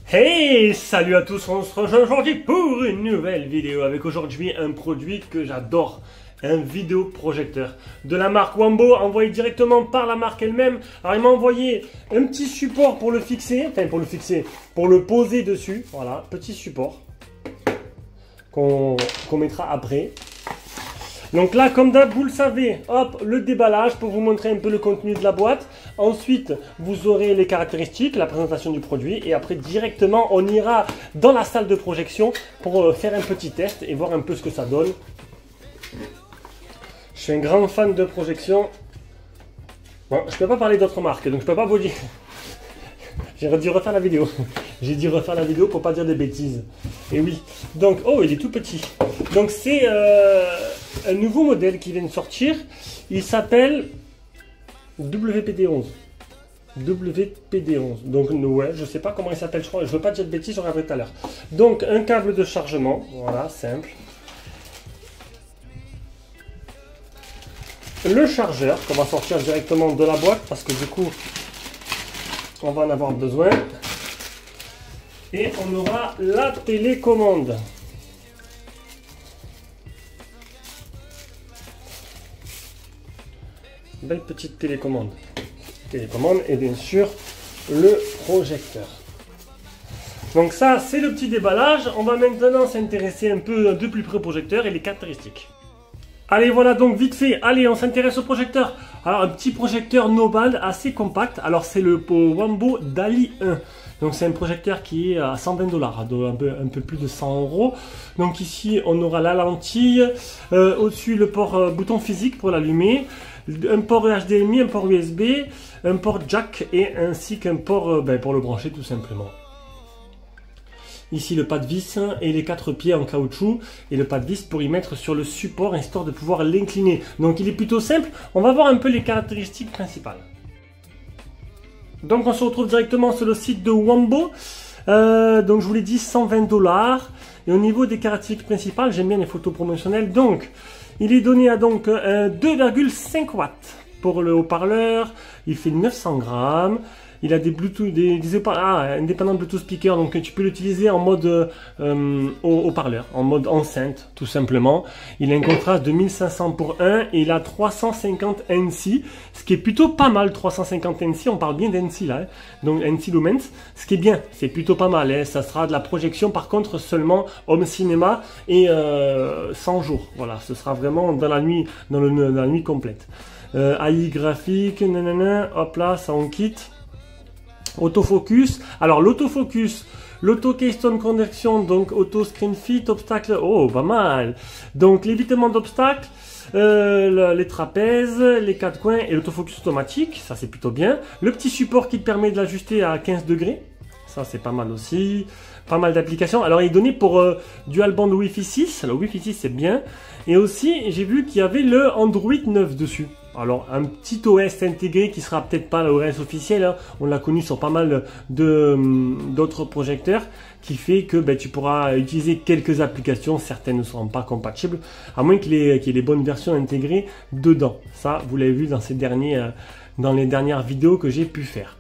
Hey, salut à tous, on se rejoint aujourd'hui pour une nouvelle vidéo avec aujourd'hui un produit que j'adore, un vidéoprojecteur de la marque Wambo, envoyé directement par la marque elle-même. Alors il m'a envoyé un petit support pour le fixer, pour le poser dessus, voilà, petit support qu'on mettra après. Donc là, comme d'hab, vous le savez, hop, le déballage pour vous montrer un peu le contenu de la boîte. Ensuite, vous aurez les caractéristiques, la présentation du produit. Et après, directement, on ira dans la salle de projection pour faire un petit test et voir un peu ce que ça donne. Je suis un grand fan de projection. Bon, je ne peux pas parler d'autres marques, donc je ne peux pas vous dire. J'ai dû refaire la vidéo. J'ai dû refaire la vidéo pour pas dire des bêtises. Et oui. Donc, oh, il est tout petit. Donc, c'est un nouveau modèle qui vient de sortir. Il s'appelle WPD11. WPD11. Donc, ouais, je sais pas comment il s'appelle. Je crois. Je veux pas dire de bêtises, j'en reviendrai tout à l'heure. Donc, un câble de chargement. Voilà, simple. Le chargeur qu'on va sortir directement de la boîte parce que du coup, on va en avoir besoin. Et on aura la télécommande. Belle petite télécommande. Télécommande et bien sûr le projecteur. Donc ça, c'est le petit déballage. On va maintenant s'intéresser un peu de plus près au projecteur et les caractéristiques. Allez, voilà, donc vite fait, allez, on s'intéresse au projecteur. Alors, un petit projecteur Nobel assez compact. Alors, c'est le Wambo Dali 1. Donc, c'est un projecteur qui est à 120 $, un peu plus de 100 €. Donc, ici, on aura la lentille. Au-dessus, le port bouton physique pour l'allumer. Un port HDMI, un port USB, un port jack et ainsi qu'un port pour le brancher tout simplement. Ici le pas de vis et les 4 pieds en caoutchouc et le pas de vis pour y mettre sur le support histoire de pouvoir l'incliner. Donc il est plutôt simple. On va voir un peu les caractéristiques principales. Donc on se retrouve directement sur le site de Wambo. Donc je vous l'ai dit 120 $. Et au niveau des caractéristiques principales, j'aime bien les photos promotionnelles. Donc il est donné à 2,5 watts pour le haut-parleur. Il fait 900 grammes. Il a des Bluetooth, indépendant Bluetooth speaker, donc tu peux l'utiliser en mode haut-parleur, en mode enceinte, tout simplement. Il a un contraste de 1500 pour 1 et il a 350 NC, ce qui est plutôt pas mal. 350 NC, on parle bien d'NC là, hein. Donc NC Lumens, ce qui est bien, c'est plutôt pas mal. Hein. Ça sera de la projection, par contre, seulement home cinéma et 100 jours. Voilà, ce sera vraiment dans la nuit, dans la nuit complète. AI graphique, nanana, hop là, ça on quitte. Autofocus, alors l'autofocus, l'auto-keystone connection, donc auto screen fit, obstacle, oh pas mal. Donc l'évitement d'obstacles, les trapèzes, les 4 coins et l'autofocus automatique, ça c'est plutôt bien. Le petit support qui te permet de l'ajuster à 15 degrés, ça c'est pas mal aussi. Pas mal d'applications. Alors il est donné pour dual band Wi-Fi 6, le Wi-Fi 6 c'est bien. Et aussi j'ai vu qu'il y avait le Android 9 dessus. Alors un petit OS intégré qui sera peut-être pas l'OS officiel, hein. On l'a connu sur pas mal d'autres projecteurs, qui fait que tu pourras utiliser quelques applications, certaines ne seront pas compatibles, à moins qu'il y ait les bonnes versions intégrées dedans. Ça vous l'avez vu dans dans les dernières vidéos que j'ai pu faire.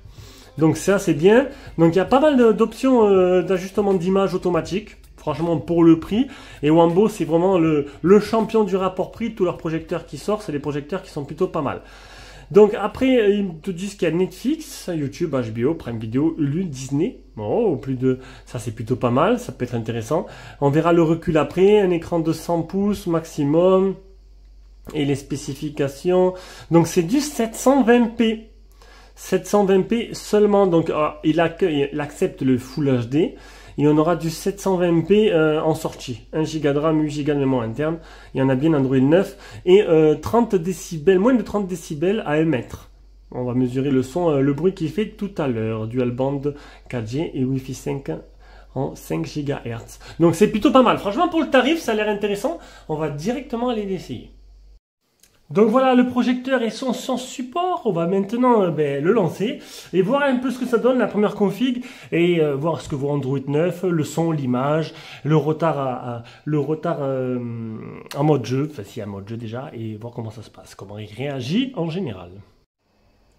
Donc ça c'est bien. Donc il y a pas mal d'options d'ajustement d'image automatique. Franchement pour le prix. Et Wambo c'est vraiment le champion du rapport prix. Tous leurs projecteurs qui sortent, c'est des projecteurs qui sont plutôt pas mal. Donc après ils te disent qu'il y a Netflix, YouTube, HBO, Prime Video, Hulu, Disney. Oh, ça c'est plutôt pas mal, ça peut être intéressant. On verra le recul après, un écran de 100 pouces maximum. Et les spécifications. Donc c'est du 720p. 720p seulement, donc il accepte le Full HD et on aura du 720p en sortie, 1 Go de RAM, 8 Go de mémoire interne, il y en a bien Android 9 et 30 décibels, moins de 30 décibels à émettre. On va mesurer le son, le bruit qu'il fait tout à l'heure, dual band 4G et Wi-Fi 5 en 5 GHz. Donc c'est plutôt pas mal, franchement pour le tarif ça a l'air intéressant, on va directement aller l'essayer. Donc voilà le projecteur et son support, on va maintenant le lancer et voir un peu ce que ça donne la première config et voir ce que vaut Android 9, le son, l'image, le retard en mode jeu, enfin si en mode jeu déjà, et voir comment ça se passe, comment il réagit en général.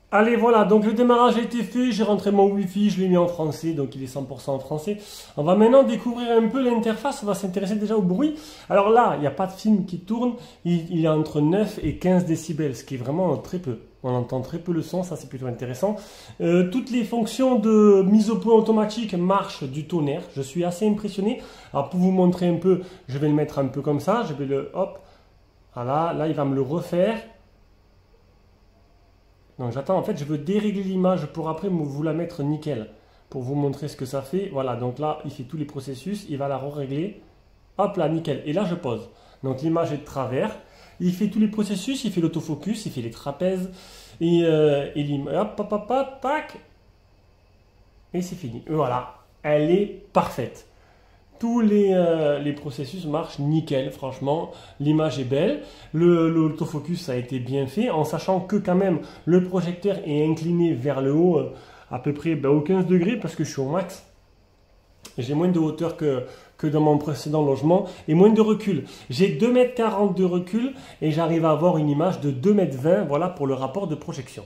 Allez, voilà, donc le démarrage a été fait, j'ai rentré mon Wi-Fi, je l'ai mis en français, donc il est 100% en français. On va maintenant découvrir un peu l'interface, on va s'intéresser déjà au bruit. Alors là, il n'y a pas de film qui tourne, il est entre 9 et 15 décibels, ce qui est vraiment très peu. On entend très peu le son, ça c'est plutôt intéressant. Toutes les fonctions de mise au point automatique marchent du tonnerre, je suis assez impressionné. Alors pour vous montrer un peu, je vais le mettre un peu comme ça, je vais le, hop, voilà, là il va me le refaire. Donc j'attends, en fait je veux dérégler l'image pour après vous la mettre nickel, pour vous montrer ce que ça fait. Voilà, donc là il fait tous les processus, il va la régler, hop là, nickel, et là je pose. Donc l'image est de travers, il fait tous les processus, il fait l'autofocus, il fait les trapèzes, et l'image, hop, hop, hop, hop, tac, et c'est fini. Voilà, elle est parfaite. Tous les processus marchent nickel, franchement, l'image est belle, l'autofocus a été bien fait, en sachant que quand même le projecteur est incliné vers le haut à peu près au 15 degrés parce que je suis au max. J'ai moins de hauteur que dans mon précédent logement et moins de recul. J'ai 2,40 m de recul et j'arrive à avoir une image de 2,20 m, voilà pour le rapport de projection.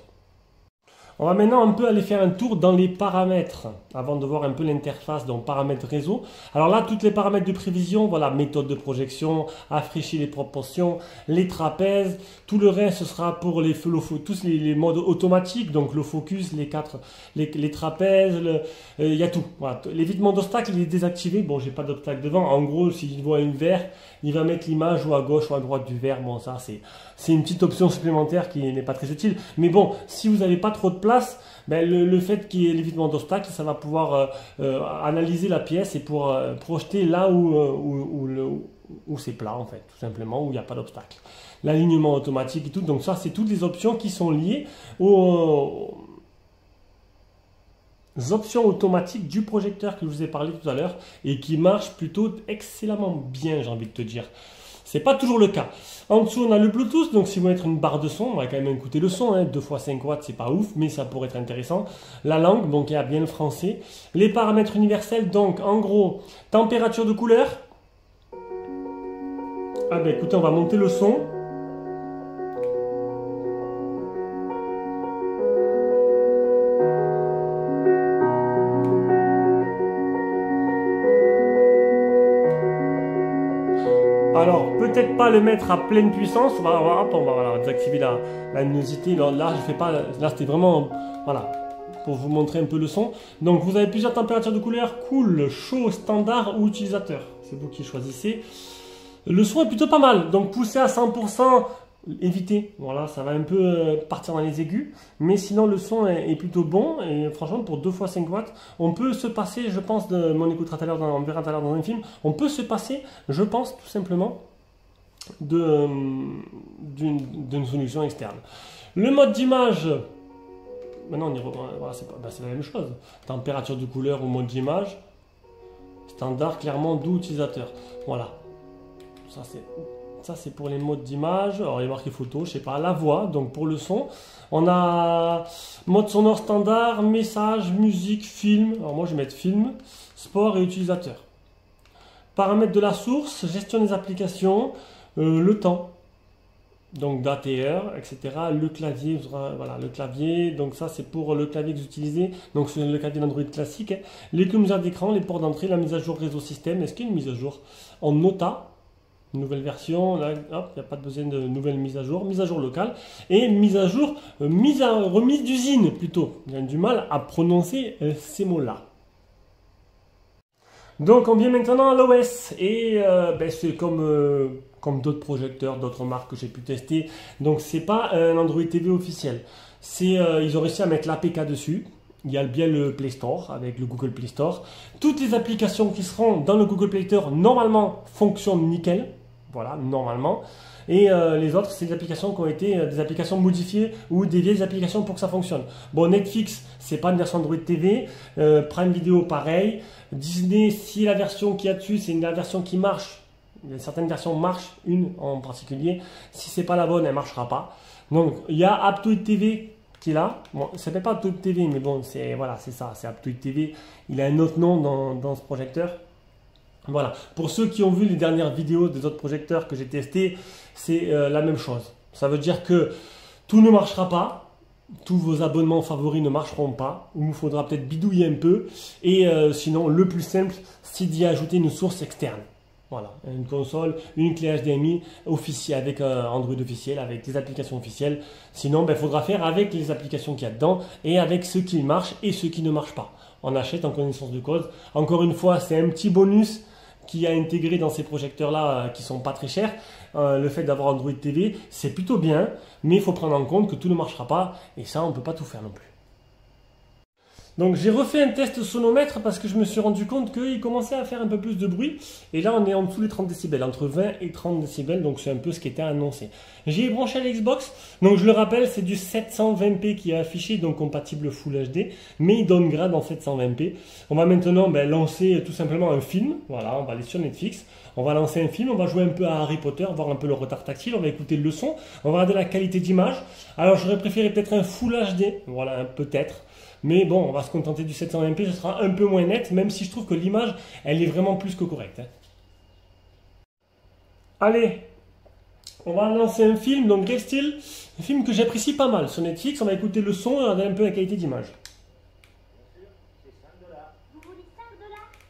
On va maintenant un peu aller faire un tour dans les paramètres avant de voir un peu l'interface, donc paramètres réseau. Alors là, toutes les paramètres de prévision, voilà, méthode de projection, afficher les proportions, les trapèzes, tout le reste ce sera pour tous les modes automatiques, donc le focus, les trapèzes, il y a tout. Voilà. L'évitement d'obstacles, il est désactivé, bon, j'ai pas d'obstacle devant. En gros, s'il voit une verre, il va mettre l'image ou à gauche ou à droite du verre. Bon, ça c'est une petite option supplémentaire qui n'est pas très utile. Mais bon, si vous n'avez pas trop de place, ben le fait qu'il y ait l'évitement d'obstacles, ça va pouvoir analyser la pièce et pour projeter là où c'est plat en fait, tout simplement, où il n'y a pas d'obstacle. L'alignement automatique et tout, donc ça c'est toutes les options qui sont liées aux options automatiques du projecteur que je vous ai parlé tout à l'heure et qui marchent plutôt excellemment bien, j'ai envie de te dire. C'est pas toujours le cas. En dessous, on a le Bluetooth, donc si vous voulez mettre une barre de son, on va quand même écouter le son, hein. 2 x 5 watts, c'est pas ouf, mais ça pourrait être intéressant. La langue, donc il y a bien le français. Les paramètres universels, donc en gros, température de couleur. Ah ben écoutez, on va monter le son. Alors, peut-être pas le mettre à pleine puissance, on va désactiver la luminosité. Là, je fais pas, là c'était vraiment, voilà, pour vous montrer un peu le son. Donc, vous avez plusieurs températures de couleur, cool, chaud, standard ou utilisateur. C'est vous qui choisissez. Le son est plutôt pas mal, donc poussé à 100%, évitez. Voilà, ça va un peu partir dans les aigus, mais sinon le son est plutôt bon et franchement pour 2 x 5 watts, on peut se passer, je pense, on écoutera tout à l'heure, on verra tout à l'heure dans un film, on peut se passer, je pense, tout simplement, d'une solution externe. Le mode d'image, maintenant on y reprend, voilà, c'est la même chose. Température de couleur ou mode d'image, standard, clairement, d'où utilisateur. Voilà, ça c'est pour les modes d'image. Alors il y a marqué photo, je sais pas, la voix, donc pour le son. On a mode sonore standard, message, musique, film. Alors moi je vais mettre film, sport et utilisateur. Paramètres de la source, gestion des applications, le temps. Donc date et heure, etc. Le clavier, voilà, le clavier. Donc ça c'est pour le clavier que vous utilisez. Donc c'est le clavier d'Android classique. Hein. Les lumières d'écran, les ports d'entrée, la mise à jour réseau système. Est-ce qu'il y a une mise à jour en Nota? Nouvelle version, là, hop, il n'y a pas de besoin de nouvelle mise à jour locale et mise à jour, remise d'usine plutôt. J'ai du mal à prononcer ces mots-là. Donc on vient maintenant à l'OS et c'est comme d'autres projecteurs, d'autres marques que j'ai pu tester. Donc c'est pas un Android TV officiel. Ils ont réussi à mettre l'APK dessus. Il y a bien le Play Store avec le Google Play Store. Toutes les applications qui seront dans le Google Play Store normalement fonctionnent nickel. Voilà, normalement. Et les autres, c'est des applications qui ont été des applications modifiées ou des vieilles applications pour que ça fonctionne. Bon, Netflix, c'est pas une version Android TV. Prime Video, pareil. Disney, si la version qu'il y a dessus, c'est la version qui marche. Certaines versions marchent, une en particulier. Si c'est pas la bonne, elle marchera pas. Donc, il y a Aptoide TV qui est là. Bon, ça s'appelle pas Aptoide TV, mais bon, voilà, c'est ça, c'est Aptoide TV. Il a un autre nom dans ce projecteur. Voilà, pour ceux qui ont vu les dernières vidéos des autres projecteurs que j'ai testés, c'est la même chose. Ça veut dire que tout ne marchera pas, tous vos abonnements favoris ne marcheront pas, ou il vous faudra peut-être bidouiller un peu, et sinon le plus simple, c'est d'y ajouter une source externe. Voilà, une console, une clé HDMI officielle, avec un Android officiel, avec des applications officielles. Sinon, il faudra faire avec les applications qu'il y a dedans, et avec ceux qui marchent et ceux qui ne marchent pas. On achète en connaissance de cause. Encore une fois, c'est un petit bonus qui a intégré dans ces projecteurs-là qui sont pas très chers. Le fait d'avoir Android TV, c'est plutôt bien, mais il faut prendre en compte que tout ne marchera pas, et ça, on ne peut pas tout faire non plus. Donc j'ai refait un test sonomètre parce que je me suis rendu compte qu'il commençait à faire un peu plus de bruit. Et là on est en dessous des 30 décibels, entre 20 et 30 décibels, donc c'est un peu ce qui était annoncé. J'ai branché à l'Xbox, donc je le rappelle, c'est du 720p qui est affiché, donc compatible Full HD, mais il downgrade en 720p. On va maintenant lancer tout simplement un film, voilà, on va aller sur Netflix. On va lancer un film, on va jouer un peu à Harry Potter, voir un peu le retard tactile, on va écouter le son, on va regarder la qualité d'image. Alors j'aurais préféré peut-être un Full HD, voilà, peut-être. Mais bon, on va se contenter du 720p, ce sera un peu moins net, même si je trouve que l'image, elle est vraiment plus que correcte. Hein. Allez, on va lancer un film, donc Grey Steel, un film que j'apprécie pas mal sur Netflix. On va écouter le son et regarder un peu la qualité d'image. Vous voulez 5 $?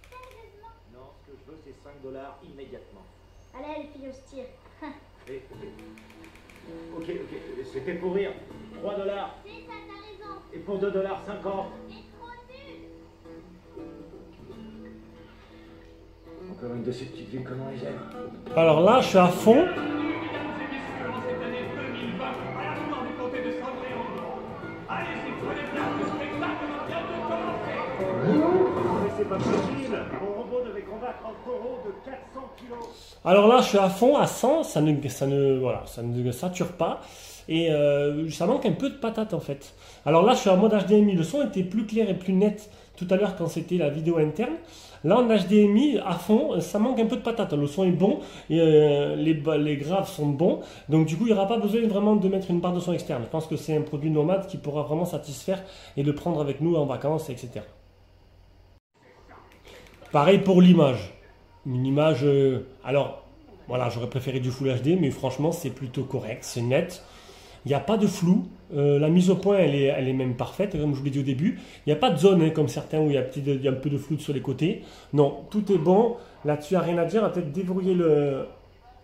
Sérieusement? Non, ce que je veux, c'est 5 $ immédiatement. Allez, les filles, on se tire. Ok, c'était pour rire. 3 $. C'est ça, t'as raison. Et pour 2,50 $. C'est trop nul. Encore une de ces petites villes comment ils aiment. Alors là, je suis à fond. C'est pas possible. Mon robot devait combattre un taureau de 400 kilos. Alors là, je suis à fond, à 100, ça ne sature pas. Et ça manque un peu de patate en fait. Alors là, je suis en mode HDMI. Le son était plus clair et plus net tout à l'heure quand c'était la vidéo interne. Là, en HDMI, à fond, ça manque un peu de patate. Le son est bon et les graves sont bons. Donc du coup, il n'y aura pas besoin vraiment de mettre une barre de son externe. Je pense que c'est un produit nomade qui pourra vraiment satisfaire et le prendre avec nous en vacances, etc. Pareil pour l'image. Une image... alors, voilà, j'aurais préféré du Full HD, mais franchement, c'est plutôt correct, c'est net. Il n'y a pas de flou. La mise au point, elle est même parfaite, comme je vous l'ai dit au début. Il n'y a pas de zone, hein, comme certains, où il y a un peu de flou sur les côtés. Non, tout est bon. Là-dessus, il n'y a rien à dire. On va peut-être déverrouiller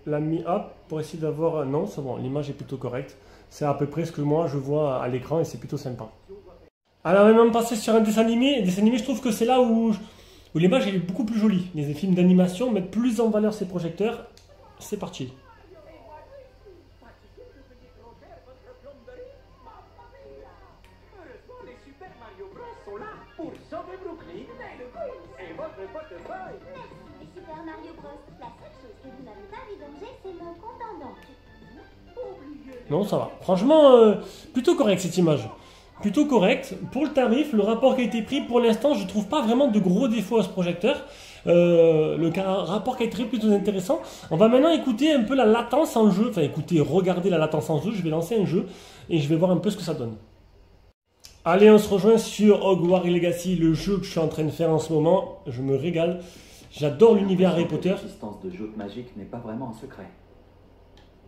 la mi-up pour essayer d'avoir... Non, c'est bon, l'image est plutôt correcte. C'est à peu près ce que moi, je vois à l'écran et c'est plutôt sympa. Alors, on va même passer sur un dessin animé. Un dessin animé, je trouve que c'est là où l'image est beaucoup plus jolie. Les films d'animation mettent plus en valeur ces projecteurs. C'est parti. Super Mario Bros. La seule chose que vous n'avez pas vidangé, c'est mon compte en banque. Non, ça va. Franchement, plutôt correct cette image. Plutôt correct. Pour le tarif, le rapport qui a été pris, pour l'instant, je ne trouve pas vraiment de gros défauts à ce projecteur. Le rapport qui a été pris est plutôt intéressant. On va maintenant écouter un peu la latence en jeu. Enfin, écoutez, regardez la latence en jeu. Je vais lancer un jeu et je vais voir un peu ce que ça donne. Allez, on se rejoint sur Hogwarts Legacy, le jeu que je suis en train de faire en ce moment. Je me régale. J'adore l'univers Harry Potter. L'existence de joutes magiques n'est pas vraiment un secret.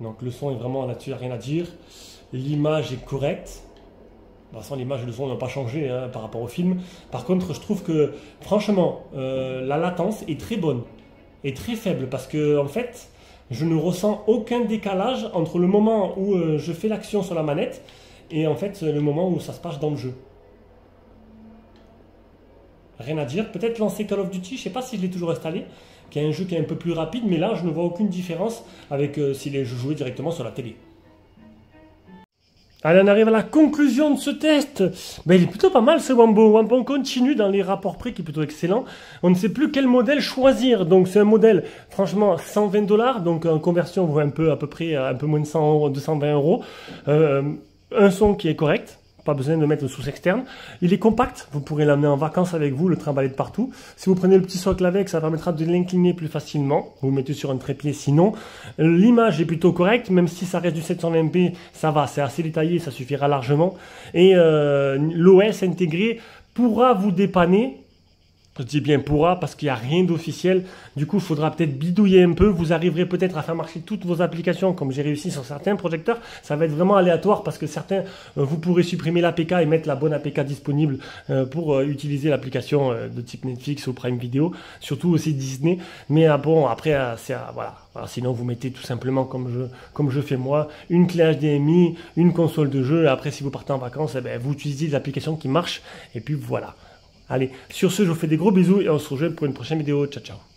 Donc le son est vraiment là-dessus, rien à dire. L'image est correcte. De toute façon, l'image et le son n'ont pas changé hein, par rapport au film. Par contre, je trouve que, franchement, la latence est très bonne et très faible parce que, en fait, je ne ressens aucun décalage entre le moment où je fais l'action sur la manette et, en fait, le moment où ça se passe dans le jeu. Rien à dire. Peut-être lancer Call of Duty, je ne sais pas si je l'ai toujours installé, qui est un jeu qui est un peu plus rapide, mais là, je ne vois aucune différence avec si je jouais directement sur la télé. Allez, on arrive à la conclusion de ce test. Ben, il est plutôt pas mal ce Wambo. On continue dans les rapports prix qui est plutôt excellent. On ne sait plus quel modèle choisir. Donc c'est un modèle franchement 120 $. Donc en conversion, vous voyez un peu à peu près un peu moins de 100 €, 220 €. Un son qui est correct. Pas besoin de mettre une source externe. Il est compact, vous pourrez l'amener en vacances avec vous, le trimballer de partout. Si vous prenez le petit socle avec, ça permettra de l'incliner plus facilement. Vous le mettez sur un trépied sinon. L'image est plutôt correcte, même si ça reste du 720p, ça va, c'est assez détaillé, ça suffira largement. Et l'OS intégré pourra vous dépanner Je dis bien pourra parce qu'il n'y a rien d'officiel. Du coup, il faudra peut-être bidouiller un peu. Vous arriverez peut-être à faire marcher toutes vos applications comme j'ai réussi sur certains projecteurs. Ça va être vraiment aléatoire parce que certains, vous pourrez supprimer l'APK et mettre la bonne APK disponible pour utiliser l'application de type Netflix ou Prime Video. Surtout aussi Disney. Mais bon, après, voilà. Sinon, vous mettez tout simplement comme je fais moi, une clé HDMI, une console de jeu. Et après, si vous partez en vacances, eh ben, vous utilisez des applications qui marchent. Et puis voilà. Allez, sur ce, je vous fais des gros bisous et on se rejoint pour une prochaine vidéo. Ciao, ciao.